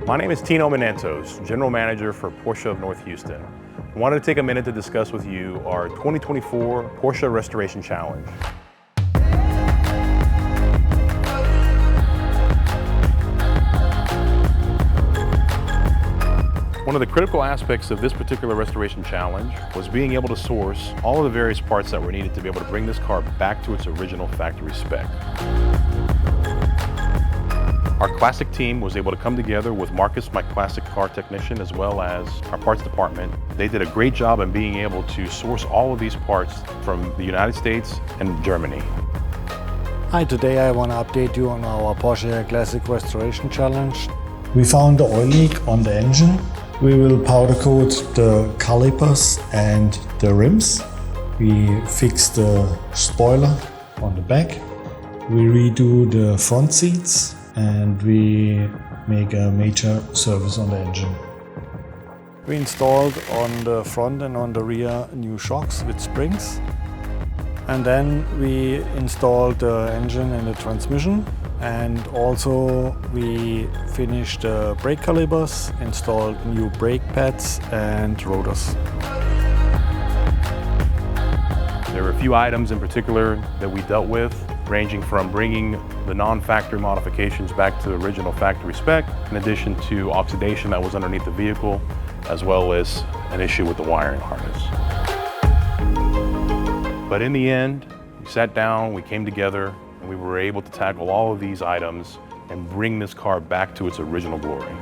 My name is Timo Minetos, General Manager for Porsche North Houston. I wanted to take a minute to discuss with you our 2024 Porsche Restoration Challenge. One of the critical aspects of this particular restoration challenge was being able to source all of the various parts that were needed to be able to bring this car back to its original factory spec. Our Classic team was able to come together with Marcus, my Classic car technician, as well as our parts department. They did a great job in being able to source all of these parts from the United States and Germany. Hi, today I want to update you on our Porsche Classic Restoration Challenge. We found the oil leak on the engine. We will powder coat the calipers and the rims. We fix the spoiler on the back. We redo the front seats and we make a major service on the engine. We installed on the front and on the rear new shocks with springs. And then we installed the engine and the transmission. And also we finished the brake calipers, installed new brake pads and rotors. There were a few items in particular that we dealt with, ranging from bringing the non-factory modifications back to the original factory spec, in addition to oxidation that was underneath the vehicle, as well as an issue with the wiring harness. But in the end, we sat down, we came together, and we were able to tackle all of these items and bring this car back to its original glory.